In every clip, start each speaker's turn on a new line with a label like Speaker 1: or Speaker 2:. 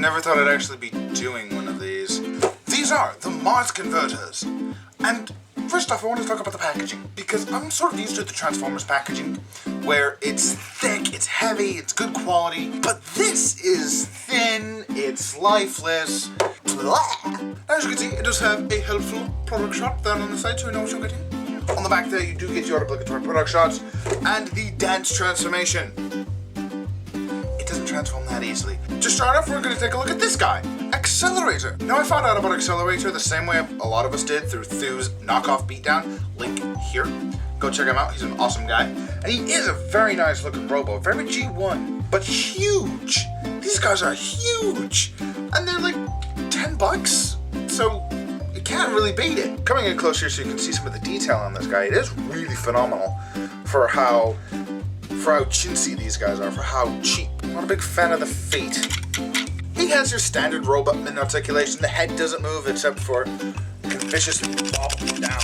Speaker 1: never thought I'd actually be doing one of these. These are the M.A.R.S converters. And first off, I want to talk about the packaging, because I'm sort of used to the Transformers packaging, where it's thick, it's heavy, it's good quality, but this is thin, it's lifeless. Blah. As you can see, it does have a helpful product shot down on the side, so you know what you're getting. On the back there, you do get your obligatory product shots and the dance transformation. It doesn't transform that easily. To start off, we're going to take a look at this guy, Accelerator. Now, I found out about Accelerator the same way a lot of us did through Thu's knockoff beatdown. Link here. Go check him out. He's an awesome guy. And he is a very nice looking robo. Very G1, but huge. These guys are huge. And they're like 10 bucks. So you can't really beat it. Coming in closer so you can see some of the detail on this guy. It is really phenomenal for how chintzy these guys are, for how cheap. I'm not a big fan of the feet. He has your standard robot min articulation. The head doesn't move except for it can viciously bobble down.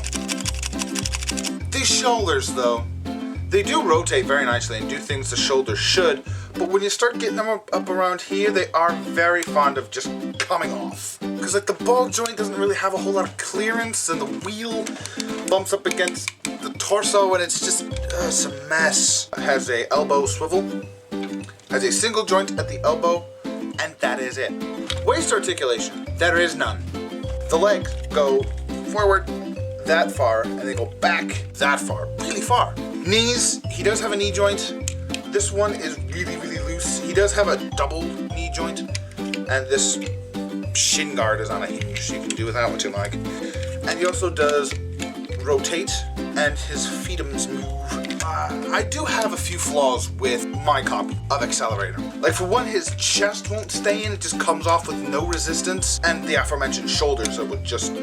Speaker 1: These shoulders, though, they do rotate very nicely and do things the shoulders should, but when you start getting them up around here, they are very fond of just coming off. Because like the ball joint doesn't really have a whole lot of clearance, and the wheel bumps up against the torso, and it's just it's a mess. It has a elbow swivel, has a single joint at the elbow, and that is it. Waist articulation, there is none. The legs go forward that far, and they go back that far, really far. Knees, he does have a knee joint. This one is really, really loose. He does have a double knee joint, and this shin guard is on a hinge. You can do with that what you like. And he also does rotate, and his feetums move. I do have a few flaws with my copy of Accelerator. Like for one, his chest won't stay in, it just comes off with no resistance, and the aforementioned shoulders that would just,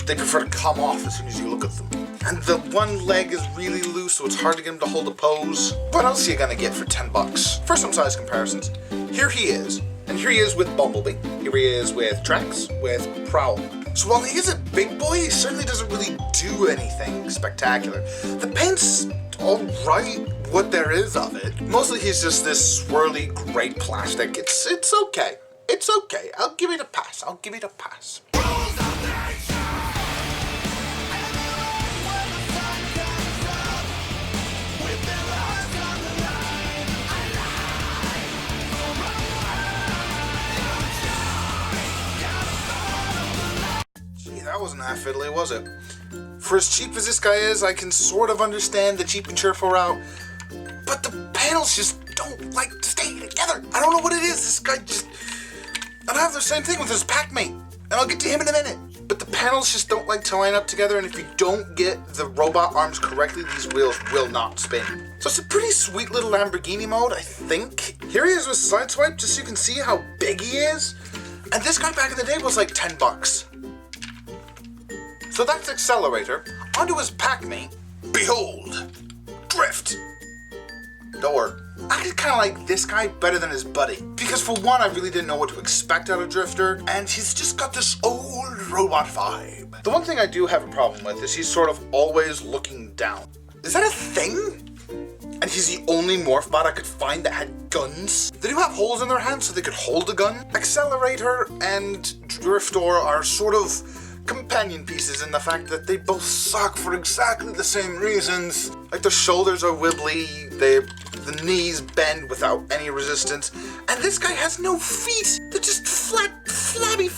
Speaker 1: they prefer to come off as soon as you look at them. And the one leg is really loose, so it's hard to get him to hold a pose. What else are you gonna get for 10 bucks? For some size comparisons, here he is. And here he is with Bumblebee. Here he is with Trax, with Prowl. So while he is a big boy, he certainly doesn't really do anything spectacular. The paint's alright, what there is of it. Mostly he's just this swirly gray plastic. It's okay. It's okay. I'll give it a pass. I'll give it a pass. That wasn't half fiddly, was it? For as cheap as this guy is, I can sort of understand the cheap and cheerful route, but the panels just don't like to stay together. I don't know what it is. This guy just... I have the same thing with his pack-mate, and I'll get to him in a minute. But the panels just don't like to line up together, and if you don't get the robot arms correctly, these wheels will not spin. So it's a pretty sweet little Lamborghini mode, I think. Here he is with Sideswipe, just so you can see how big he is. And this guy back in the day was like 10 bucks. So that's Accelerator. Onto his pack-mate. Behold! Drift! Door. I kind of like this guy better than his buddy. Because for one, I really didn't know what to expect out of Drifter, and he's just got this old robot vibe. The one thing I do have a problem with is he's sort of always looking down. Is that a thing? And he's the only morph bot I could find that had guns. They do have holes in their hands so they could hold a gun. Accelerator and Drifter are sort of companion pieces in the fact that they both suck for exactly the same reasons. Like the shoulders are wibbly, the knees bend without any resistance, and this guy has no feet. They're just flat, flabby.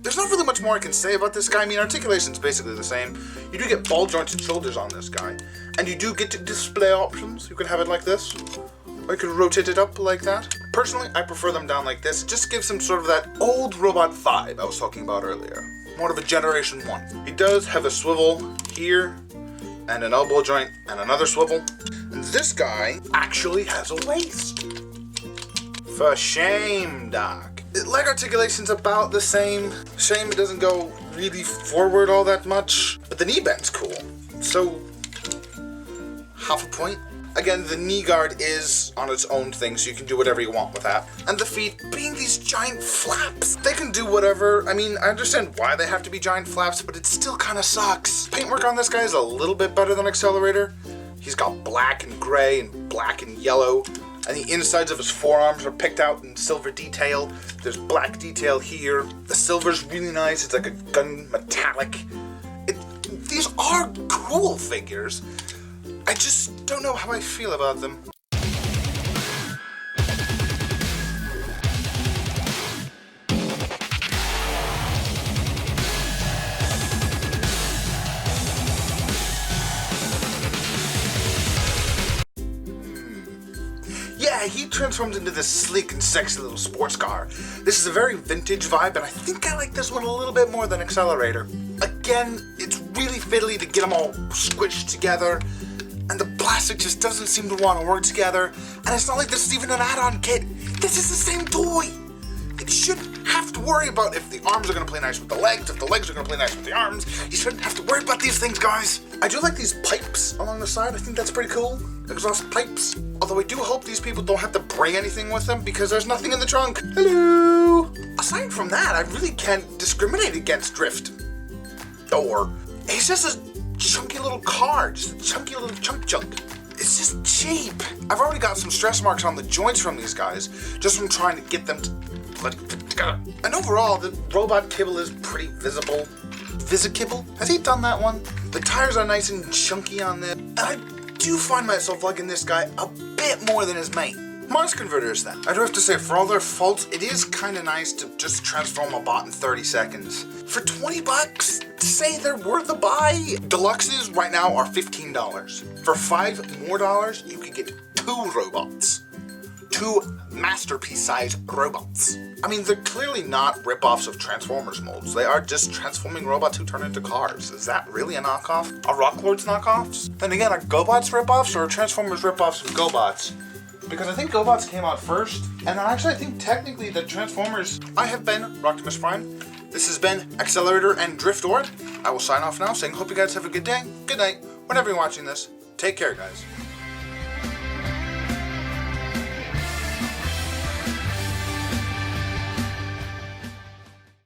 Speaker 1: There's not really much more I can say about this guy. I mean, articulation's basically the same. You do get ball jointed shoulders on this guy, and you do get to display options. You can have it like this, or you can rotate it up like that. Personally, I prefer them down like this. It just gives him sort of that old robot vibe I was talking about earlier. More of a Generation 1. He does have a swivel here, and an elbow joint, and another swivel. And this guy actually has a waist. For shame, Doc. Leg articulation's about the same. Shame it doesn't go really forward all that much. But the knee bend's cool. So, half a point. Again, the knee guard is on its own thing, so you can do whatever you want with that. And the feet, being these giant flaps, they can do whatever. I mean, I understand why they have to be giant flaps, but it still kind of sucks. Paintwork on this guy is a little bit better than Accelerator. He's got black and gray and black and yellow. And the insides of his forearms are picked out in silver detail. There's black detail here. The silver's really nice. It's like a gun metallic. These are cool figures. I just don't know how I feel about them. Yeah, he transforms into this sleek and sexy little sports car. This is a very vintage vibe, and I think I like this one a little bit more than Accelerator. Again, it's really fiddly to get them all squished together, and the plastic just doesn't seem to want to work together, and it's not like this is even an add-on kit. This is the same toy! You shouldn't have to worry about if the arms are going to play nice with the legs, if the legs are going to play nice with the arms. You shouldn't have to worry about these things, guys. I do like these pipes along the side. I think that's pretty cool. Exhaust pipes. Although I do hope these people don't have to bring anything with them because there's nothing in the trunk. Hello! Aside from that, I really can't discriminate against Drift. Or he's just a chunky little car, just a chunky little chunk. It's just cheap. I've already got some stress marks on the joints from these guys, just from trying to get them to bloody fit together. And overall, the robot kibble is pretty visible. Kibble? Has he done that one? The tires are nice and chunky on this. And I do find myself liking this guy a bit more than his mate. M.A.R.S converters then. I do have to say, for all their faults, it is kind of nice to just transform a bot in 30 seconds. For 20 bucks, to say they're worth a buy. Deluxes right now are $15. For $5 more, you could get 2 robots. 2 masterpiece-sized robots. I mean, they're clearly not rip-offs of Transformers molds. They are just transforming robots who turn into cars. Is that really a knockoff? Are Rocklords knockoffs? Then again, are GoBots rip-offs or are Transformers rip-offs of GoBots? Because I think GoBots came out first, and actually I think technically that Transformers... I have been Rocktimus Prime. This has been Accelerator and Driftor. I will sign off now saying hope you guys have a good day, good night, whenever you're watching this. Take care, guys.